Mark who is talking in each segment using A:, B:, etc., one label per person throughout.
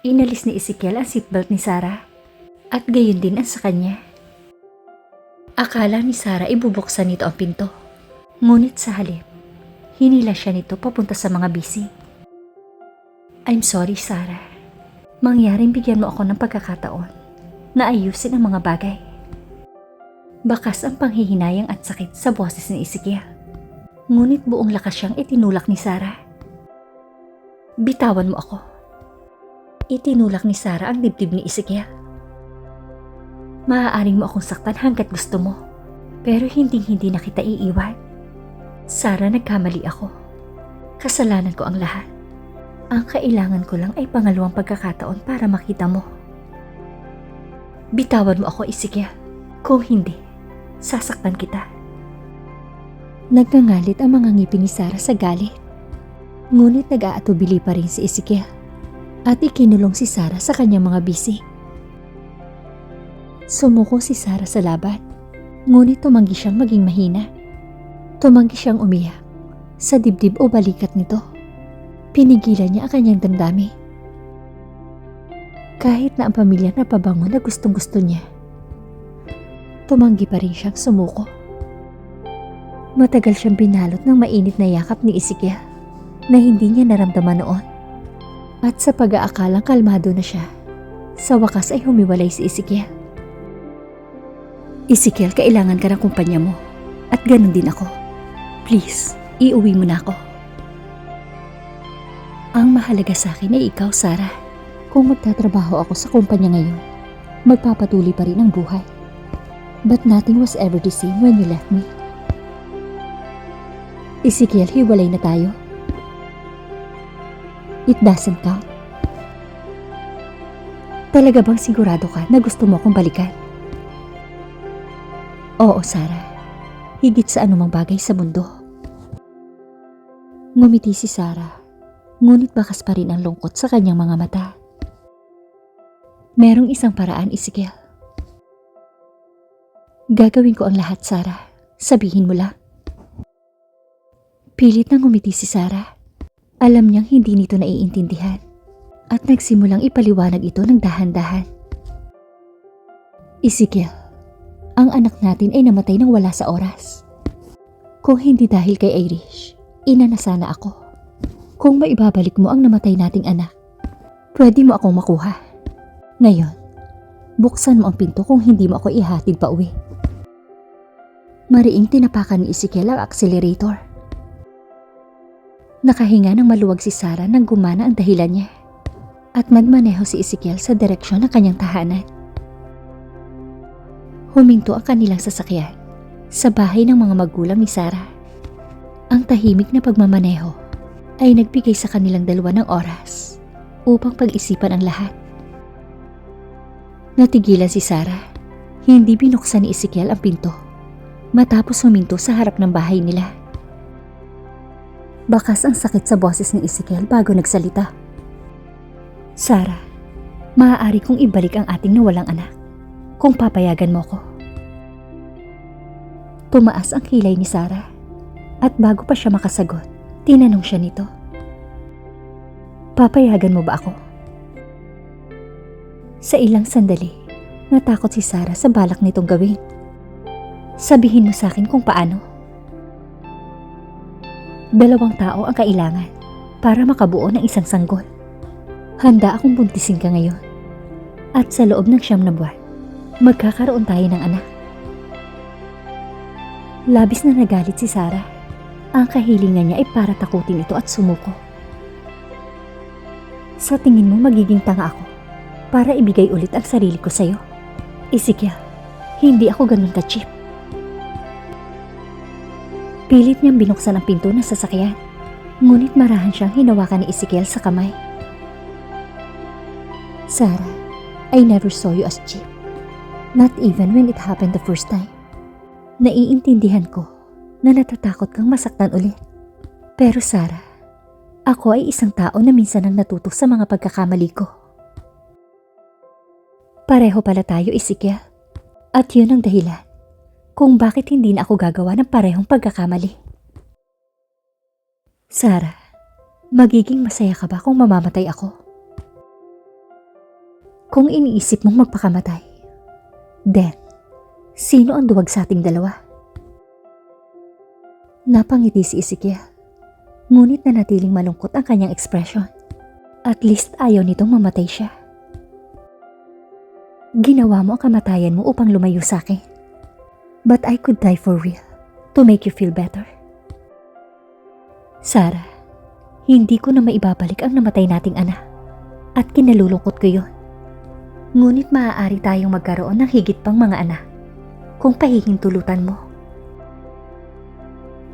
A: Inalis ni Ezekiel ang seatbelt ni Sarah at gayon din ang sa kanya. Akala ni Sarah ibubuksan nito ang pinto. Ngunit sa halip, hinila siya nito papunta sa mga bisi. I'm sorry, Sarah. Mangyaring bigyan mo ako ng pagkakataon na ayusin ang mga bagay. Bakas ang panghihinayang at sakit sa boses ni Ezekiel. Ngunit buong lakas siyang itinulak ni Sarah. Bitawan mo ako. Itinulak ni Sarah ang dibdib ni Ezekiel. Maaaring mo akong saktan hanggat gusto mo, pero hindi na kita iiwan. Sarah, nagkamali ako. Kasalanan ko ang lahat. Ang kailangan ko lang ay pangalawang pagkakataon para makita mo. Bitawan mo ako, Ezekiel. Kung hindi, sasaktan kita. Nagngangalit ang mga ngipin ni Sarah sa galit. Ngunit nag-aatubili pa rin si Ezekiel at ikinulong si Sarah sa kanyang mga bisi. Sumuko si Sarah sa laban, ngunit tumanggi siyang maging mahina. Tumanggi siyang umiyak sa dibdib o balikat nito. Pinigilan niya ang kanyang damdami. Kahit na ang pamilya na pabango na gustong gusto niya, tumanggi pa rin siyang sumuko. Matagal siyang binalot ng mainit na yakap ni Ezekiel na hindi niya naramdaman noon. At sa pag-aakalang kalmado na siya, sa wakas ay humiwalay si Ezekiel. Ezekiel, kailangan ka ng kumpanya mo. At ganun din ako. Please, iuwi mo na ako. Ang mahalaga sa akin ay ikaw, Sarah. Kung magtatrabaho ako sa kumpanya ngayon, magpapatuloy pa rin ang buhay. But nothing was ever the same when you left me. Ezekiel, hiwalay na tayo. It doesn't count. Talaga bang sigurado ka na gusto mo akong balikan? Oo, Sarah. Higit sa anumang bagay sa mundo. Ngumiti si Sarah, ngunit bakas pa rin ang lungkot sa kanyang mga mata. Merong isang paraan, Ezekiel. Gagawin ko ang lahat, Sarah. Sabihin mo lang. Pilit na ngumiti si Sarah. Alam niyang hindi nito naiintindihan at nagsimulang ipaliwanag ito ng dahan-dahan. Ezekiel, ang anak natin ay namatay nang wala sa oras. Kung hindi dahil kay Irish, ina na sana ako. Kung maibabalik mo ang namatay nating anak, pwede mo akong makuha. Ngayon, buksan mo ang pinto kung hindi mo ako ihatid pa uwi. Mariing tinapakan ni Ezekiel ang accelerator. Nakahinga ng maluwag si Sarah nang gumana ang dahilan niya at nagmaneho si Ezekiel sa direksyon ng kanyang tahanan. Huminto ang kanilang sasakyan sa bahay ng mga magulang ni Sarah. Ang tahimik na pagmamaneho ay nagbigay sa kanilang dalawa ng oras upang pag-isipan ang lahat. Natigilan si Sarah. Hindi binuksan ni Ezekiel ang pinto matapos huminto sa harap ng bahay nila. Bakas ang sakit sa boses ni Ezekiel bago nagsalita. Sarah, maaari kong ibalik ang ating nawalang anak kung papayagan mo ko. Tumaas ang kilay ni Sarah at bago pa siya makasagot, tinanong siya nito. Papayagan mo ba ako? Sa ilang sandali, natakot si Sarah sa balak nitong gawin. Sabihin mo sa akin kung paano. 2 tao ang kailangan para makabuo ng isang sanggol. Handa akong buntisin ka ngayon. At sa loob ng 9 na buwan, magkakaroon tayo ng anak. Labis na nagalit si Sarah. Ang kahilingan niya ay para takutin ito at sumuko. Sa tingin mo magiging tanga ako para ibigay ulit ang sarili ko sa'yo? Ezekiel, hindi ako ganun ka-cheap. Pilit niyang binuksan ang pinto ng sasakyan, ngunit marahan siyang hinawakan ni Ezekiel sa kamay. Sarah, I never saw you as cheap. Not even when it happened the first time. Naiintindihan ko na natatakot kang masaktan ulit. Pero Sarah, ako ay isang tao na minsan ang natuto sa mga pagkakamali ko. Pareho pala tayo, Ezekiel. At yun ang dahilan kung bakit hindi na ako gagawa ng parehong pagkakamali. Sarah, magiging masaya ka ba kung mamamatay ako? Kung iniisip mong magpakamatay, then, sino ang duwag sa ating dalawa? Napangiti si Ezekiel, ngunit nanatiling malungkot ang kanyang ekspresyon. At least ayaw nitong mamatay siya. Ginawa mo ang kamatayan mo upang lumayo sa akin. But I could die for real, to make you feel better. Sarah, hindi ko na maibabalik ang namatay nating anak, at kinalulungkot ko yun. Ngunit maaari tayong magkaroon ng higit pang mga anak kung pahihintulutan mo.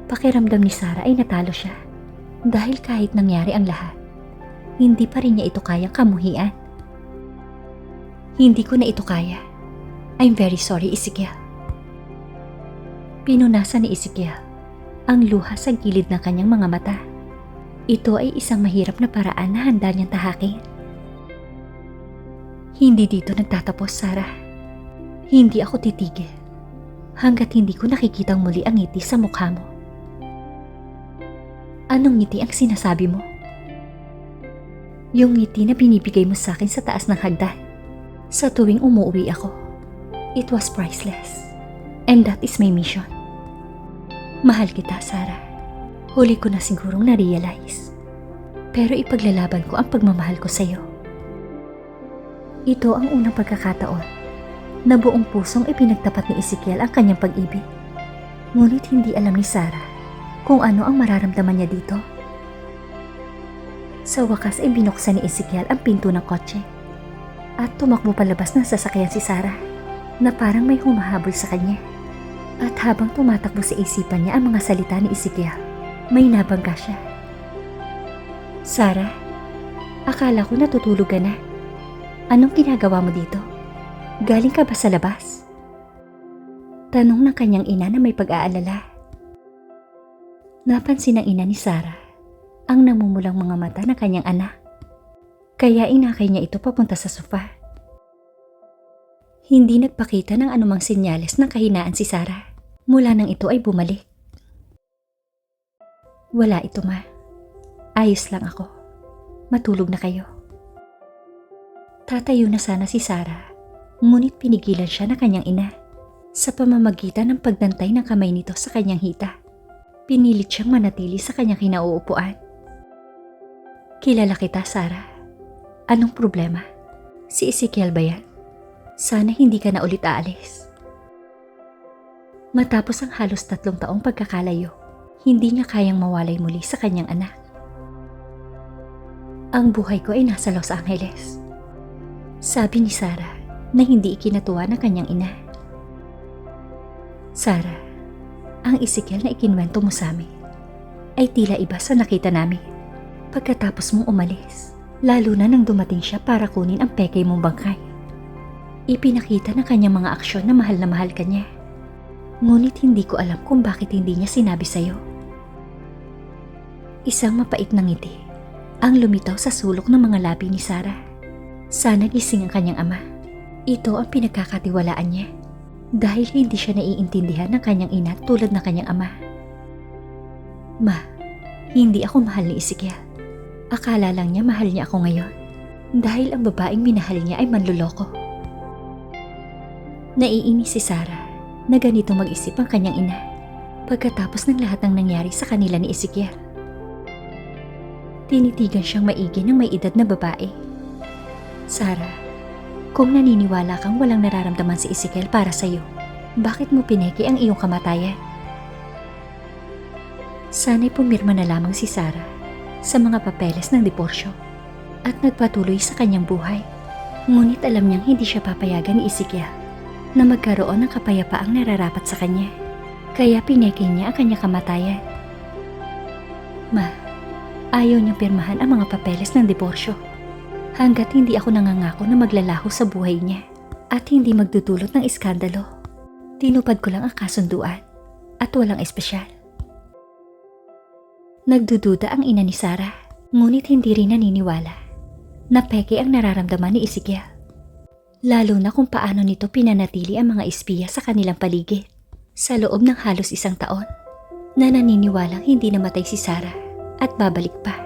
A: Pakiramdam ni Sarah ay natalo siya dahil kahit nangyari ang lahat, hindi pa rin niya ito kayang kamuhian. Hindi ko na ito kaya. I'm very sorry, Ezekiel. Pinunasan ni Ezekiel ang luha sa gilid ng kanyang mga mata. Ito ay isang mahirap na paraan na handa niyang tahakin. Hindi dito nagtatapos, Sarah. Hindi ako titigil hanggat hindi ko nakikitang muli ang ngiti sa mukha mo. Anong ngiti ang sinasabi mo? Yung ngiti na binibigay mo sa akin sa taas ng hagdan sa tuwing umuwi ako. It was priceless. And that is my mission. Mahal kita, Sarah. Huli ko na sigurong na-realize. Pero ipaglalaban ko ang pagmamahal ko sa'yo. Ito ang unang pagkakataon na buong pusong ipinagtapat ni Ezekiel ang kanyang pag-ibig. Ngunit hindi alam ni Sarah kung ano ang mararamdaman niya dito. Sa wakas ay binuksan ni Ezekiel ang pinto ng kotse at tumakbo palabas ng sasakyan si Sarah na parang may humahabol sa kanya. At habang tumatakbo sa isipan niya ang mga salita ni Ezekiel, may nabangga siya. Sarah, akala ko natutulog ka na. Anong ginagawa mo dito? Galing ka ba sa labas? Tanong ng kanyang ina na may pag-aalala. Napansin ng ina ni Sarah ang namumulang mga mata ng kanyang anak. Kaya inakay niya ito papunta sa sofa. Hindi nagpakita ng anumang senyales ng kahinaan si Sarah mula nang ito ay bumalik. Wala ito, ma. Ayos lang ako. Matulog na kayo. Tatayo na sana si Sarah, ngunit pinigilan siya ng kanyang ina sa pamamagitan ng pagdantay ng kamay nito sa kanyang hita. Pinilit siyang manatili sa kanyang kinauupuan. Kilala kita, Sarah. Anong problema? Si Ezekiel ba yan? Sana hindi ka na ulit aalis. Matapos ang halos 3 taong pagkakalayo, hindi niya kayang mawalay muli sa kanyang anak. Ang buhay ko ay nasa Los Angeles. Sabi ni Sarah na hindi ikinatuwa ng kanyang ina. Sarah, ang Ezekiel na ikinwento mo sa amin ay tila iba sa nakita namin pagkatapos mong umalis, lalo na nang dumating siya para kunin ang pekey mong bangkay. Ipinakita ng kanyang mga aksyon na mahal ka niya. Ngunit hindi ko alam kung bakit hindi niya sinabi sa'yo. Isang mapait na ngiti ang lumitaw sa sulok ng mga labi ni Sarah. Sana gising ang kanyang ama. Ito ang pinagkakatiwalaan niya dahil hindi siya naiintindihan ng kanyang ina tulad ng kanyang ama. Ma, hindi ako mahal ni Ezekiel. Akala lang niya mahal niya ako ngayon dahil ang babaeng minahal niya ay manloloko. Naiinis si Sarah na ganito mag-isip ang kanyang ina pagkatapos ng lahat ng nangyari sa kanila ni Ezekiel. Tinitigan siyang maigi ng may edad na babae. Sarah, kung naniniwala kang walang nararamdaman si Ezekiel para sa'yo, bakit mo pineki ang iyong kamatayan? Sana'y pumirma na lamang si Sarah sa mga papeles ng diporsyo at nagpatuloy sa kanyang buhay. Ngunit alam niyang hindi siya papayagan ni Ezekiel na magkaroon ng kapayapaang nararapat sa kanya. Kaya pineki niya ang kanyang kamatayan. Ma, ayaw niyang pirmahan ang mga papeles ng diporsyo hanggat hindi ako nangangako na maglalaho sa buhay niya at hindi magdudulot ng iskandalo. Tinupad ko lang ang kasunduan at walang espesyal. Nagdududa ang ina ni Sarah, ngunit hindi rin naniniwala na peke ang nararamdaman ni Ezekiel. Lalo na kung paano nito pinanatili ang mga espiya sa kanilang paligid sa loob ng halos 1 taon na naniniwalang hindi namatay si Sarah at babalik pa.